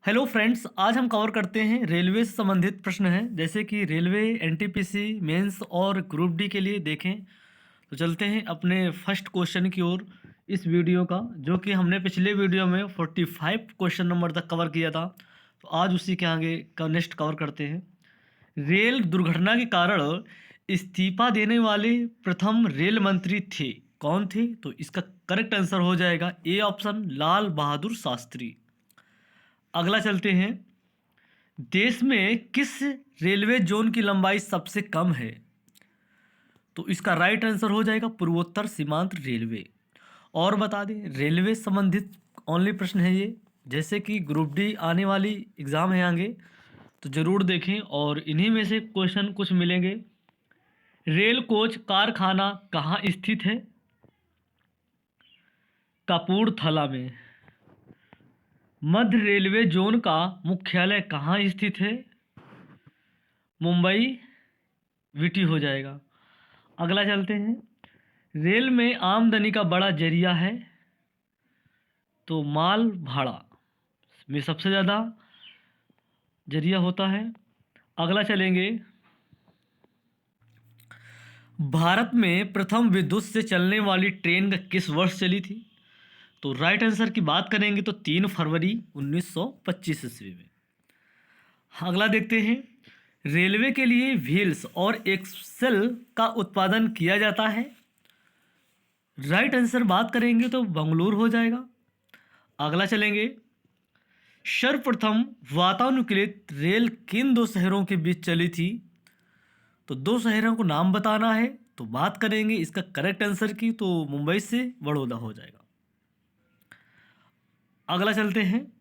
Hello friends, आज हम cover करते हैं रेलवे से संबंधित प्रश्न हैं जैसे कि रेलवे, एनटीपीसी, मेंस और ग्रुप डी के लिए देखें। तो चलते हैं अपने फर्स्ट क्वेश्चन की ओर इस वीडियो का, जो कि हमने पिछले वीडियो में 45 क्वेश्चन नंबर तक कवर किया था। तो आज उसी के आगे का नेक्स्ट कवर करते हैं। रेल दुर्घटना के कारण इस्तीफा देने वाले प्रथम रेल मंत्री थे, कौन थे? तो इसका करेक्ट आंसर हो जाएगा ए ऑप्शन, लाल बहादुर शास्त्री। अगला चलते हैं। देश में किस रेलवे जोन की लंबाई सबसे कम है? तो इसका राइट आंसर हो जाएगा पूर्वोत्तर सीमांत रेलवे। और बता दें, रेलवे संबंधित ओनली प्रश्न है ये, जैसे कि ग्रुप डी आने वाली एग्ज़ाम है आगे, तो ज़रूर देखें और इन्हीं में से क्वेश्चन कुछ मिलेंगे। रेल कोच कारखाना कहाँ स्थित है? कपूरथला में। मध्य रेलवे जोन का मुख्यालय कहाँ स्थित है? मुंबई वीटी हो जाएगा। अगला चलते हैं। रेल में आमदनी का बड़ा जरिया है? तो माल भाड़ा में सबसे ज़्यादा जरिया होता है। अगला चलेंगे। भारत में प्रथम विद्युत से चलने वाली ट्रेन किस वर्ष चली थी? तो राइट आंसर की बात करेंगे तो 3 फरवरी 1925 ईस्वी में। अगला देखते हैं। रेलवे के लिए व्हील्स और एक्सेल का उत्पादन किया जाता है? राइट आंसर बात करेंगे तो बंगलुरु हो जाएगा। अगला चलेंगे। सर्वप्रथम वातानुकूलित रेल किन दो शहरों के बीच चली थी? तो दो शहरों को नाम बताना है, तो बात करेंगे इसका करेक्ट आंसर की, तो मुंबई से बड़ौदा हो जाएगा। अगला चलते हैं।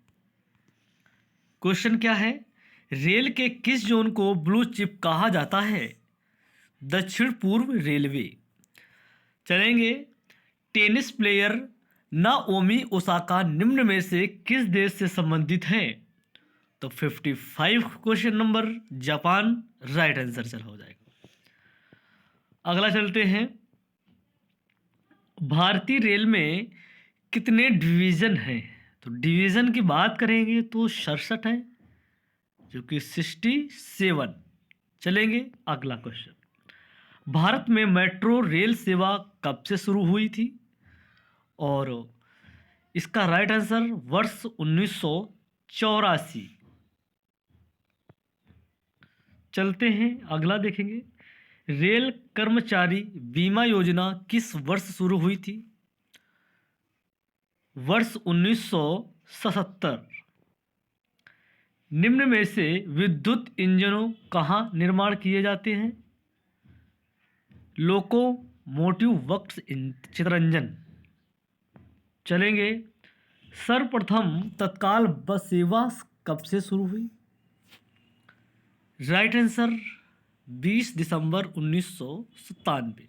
क्वेश्चन क्या है? रेल के किस जोन को ब्लू चिप कहा जाता है? दक्षिण पूर्व रेलवे। चलेंगे। टेनिस प्लेयर नाओमी ओसाका निम्न में से किस देश से संबंधित हैं? तो 55 question number Japan right answer चल हो जाएगा। अगला चलते हैं। भारतीय रेल में कितने डिवीज़न हैं? तो डिवीज़न की बात करेंगे तो 67 है, जो कि 67। चलेंगे अगला क्वेश्चन। भारत में मेट्रो रेल सेवा कब से शुरू हुई थी? और इसका राइट आंसर वर्ष 1984। चलते हैं अगला देखेंगे। रेल कर्मचारी बीमा योजना किस वर्ष शुरू हुई थी? वर्ष 1977। निम्न में से विद्युत इंजनों कहाँ निर्माण किए जाते हैं? Locomotive works in Chittaranjan. चलेंगे। सर्वप्रथम तत्काल बस सेवा कब से शुरू हुई? राइट आंसर 20 दिसंबर 1997।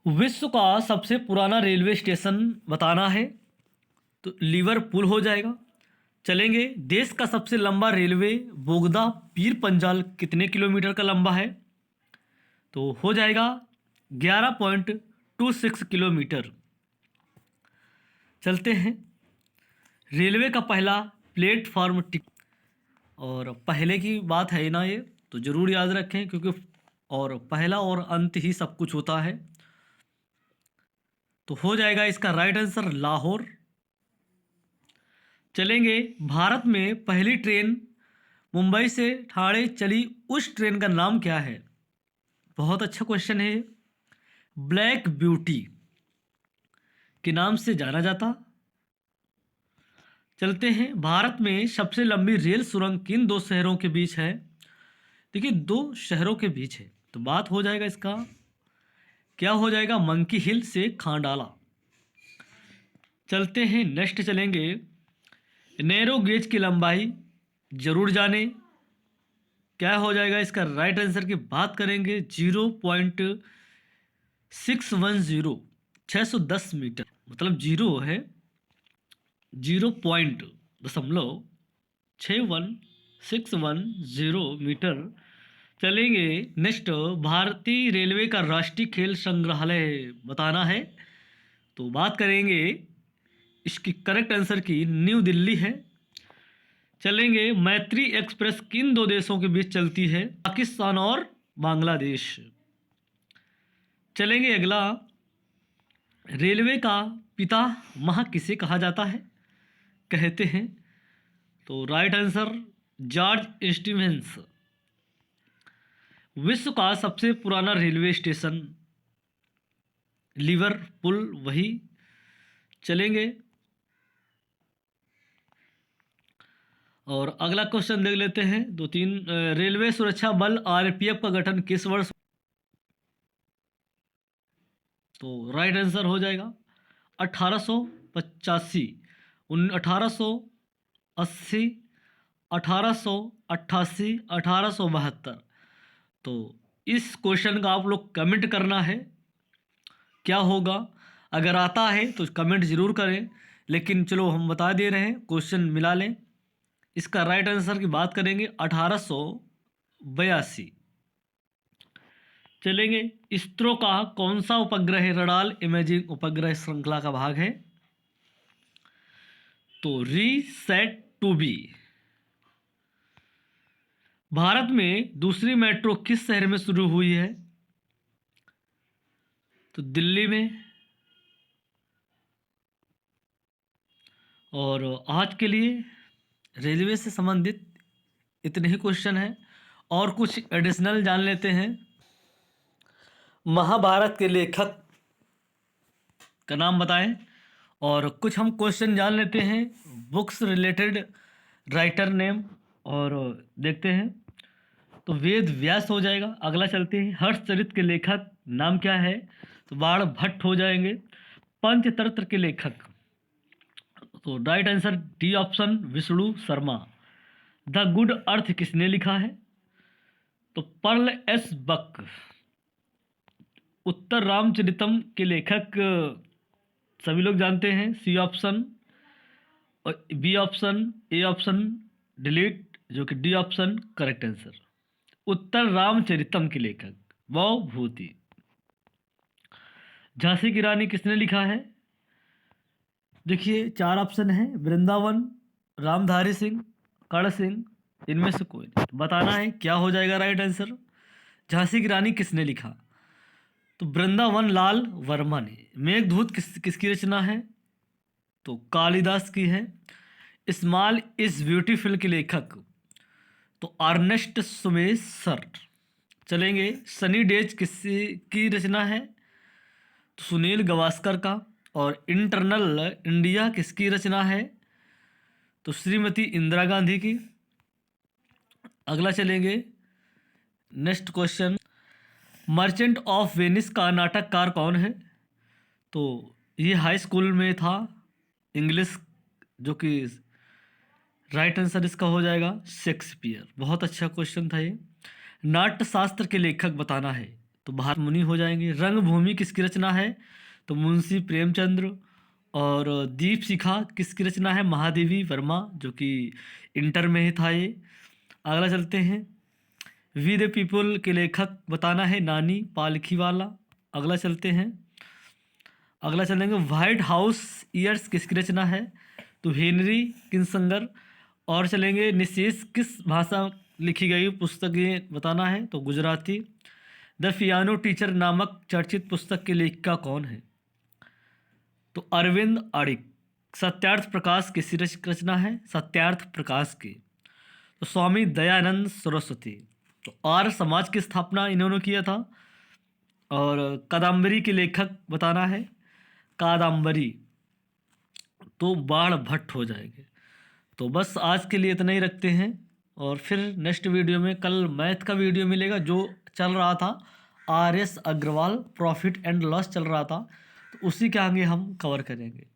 विश्व का सबसे पुराना रेलवे स्टेशन बताना है, तो लिवरपूल हो जाएगा। चलेंगे। देश का सबसे लंबा रेलवे बोगदा पीर पंजाल कितने किलोमीटर का लंबा है? तो हो जाएगा 11.26 किलोमीटर। चलते हैं। रेलवे का पहला प्लेटफॉर्म टिकट, और पहले की बात है ना ये, तो ज़रूर याद रखें, क्योंकि और पहला और अंत ही सब कुछ होता है। तो हो जाएगा इसका राइट आंसर लाहौर। चलेंगे। भारत में पहली ट्रेन मुंबई से ठाणे चली, उस ट्रेन का नाम क्या है? बहुत अच्छा क्वेश्चन है। ब्लैक ब्यूटी के नाम से जाना जाता। चलते हैं। भारत में सबसे लंबी रेल सुरंग किन दो शहरों के बीच है? देखिए, दो शहरों के बीच है, तो बात हो जाएगा इसका क्या हो जाएगा, मंकी हिल से खांडाला। चलते हैं नेक्स्ट चलेंगे। नैरो गेज की लंबाई जरूर जाने, क्या हो जाएगा इसका राइट आंसर की बात करेंगे 0.610, 610 मीटर, मतलब जीरो है, 0.6110 मीटर। चलेंगे नेक्स्ट। भारतीय रेलवे का राष्ट्रीय खेल संग्रहालय बताना है, तो बात करेंगे इसकी करेक्ट आंसर की, न्यू दिल्ली है। चलेंगे, मैत्री एक्सप्रेस किन दो देशों के बीच चलती है? पाकिस्तान और बांग्लादेश। चलेंगे अगला, रेलवे का पितामह किसे कहा जाता है, कहते हैं? तो राइट आंसर जॉर्ज स्टीवेंस। विश्व का सबसे पुराना रेलवे स्टेशन लिवरपूल, वही। चलेंगे और अगला क्वेश्चन देख लेते हैं, दो तीन। रेलवे सुरक्षा बल आरपीएफ का गठन किस वर्ष? तो राइट आंसर हो जाएगा 1885, 1880, 1888, 1872। तो इस क्वेश्चन का आप लोग कमेंट करना है क्या होगा। अगर आता है तो कमेंट ज़रूर करें, लेकिन चलो हम बता दे रहे हैं, क्वेश्चन मिला लें। इसका राइट आंसर की बात करेंगे 1882। चलेंगे, इसरो का कौन सा उपग्रह रडार इमेजिंग उपग्रह श्रृंखला का भाग है? तो रीसैट 2B। भारत में दूसरी मेट्रो किस शहर में शुरू हुई है? तो दिल्ली में। और आज के लिए रेलवे से संबंधित इतने ही क्वेश्चन हैं, और कुछ एडिशनल जान लेते हैं। महाभारत के लेखक का नाम बताएं, और कुछ हम क्वेश्चन जान लेते हैं बुक्स रिलेटेड राइटर नेम, और देखते हैं। तो वेद व्यास हो जाएगा। अगला चलते हैं, हर्षचरित के लेखक नाम क्या है? तो बाण भट्ट हो जाएंगे। पंचतंत्र के लेखक, तो right answer D option Vishnu Sharma. The Good Earth किसने लिखा है? तो पर्ल एस बक। उत्तर रामचरितम के लेखक सभी लोग जानते हैं, सी ऑप्शन, और B option, A option delete, जो कि D option correct answer. Uttara Ramacharitam के लेखक भूति। झांसी की रानी किसने लिखा है? देखिए 4 ऑप्शन है, वृंदावन, रामधारी सिंह, कर्ण सिंह, इनमें से कोई नहीं। तो बताना है क्या हो जाएगा राइट आंसर। झांसी की रानी किसने लिखा? तो वृंदावन लाल वर्मा ने। मेघदूत किसकी रचना है? तो कालिदास की है। स्मॉल इज ब्यूटीफुल के लेखक, तो अर्नेस्ट सुमेसर। चलेंगे, सनी डेज किसकी रचना है? तो सुनील गावस्कर का। और इंटरनल इंडिया किसकी रचना है? तो श्रीमती इंदिरा गांधी की। अगला चलेंगे, next question, merchant of Venice का नाटककार कौन है? तो ये हाई स्कूल में था, इंग्लिश, जो कि राइट आंसर इसका हो जाएगा शेक्सपियर। बहुत अच्छा क्वेश्चन था ये। नाट्य शास्त्र के लेखक बताना है, तो भारत मुनि हो जाएंगे। रंगभूमि किसकी रचना है? तो मुंशी प्रेमचंद्र। और दीप शिखा किसकी रचना है? महादेवी वर्मा, जो कि इंटर में ही था ये। अगला चलते हैं, वी द पीपल के लेखक बताना है, नानी पालखीवाला। अगला चलते हैं, अगला चलेंगे, व्हाइट हाउस ईयर्स किसकी रचना है? तो हेनरी किसिंजर। और चलेंगे, निशेष किस भाषा लिखी गई पुस्तक ये बताना है? तो गुजराती। द पियानो टीचर नामक चर्चित पुस्तक के लेखिका कौन है? तो अरविंद अडिग। सत्यार्थ प्रकाश किसकी रचना है? सत्यार्थ प्रकाश की। तो स्वामी दयानंद सरस्वती। तो आर्य समाज की स्थापना इन्होंने किया था। और कादम्बरी के लेखक बताना है, कादम्बरी, तो बाण भट्ट हो जाएंगे। तो बस आज के लिए इतना ही रखते हैं, और फिर नेक्स्ट वीडियो में कल मैथ का वीडियो मिलेगा, जो चल रहा था RS Agarwal profit and loss चल रहा था, तो उसी के आगे हम कवर करेंगे।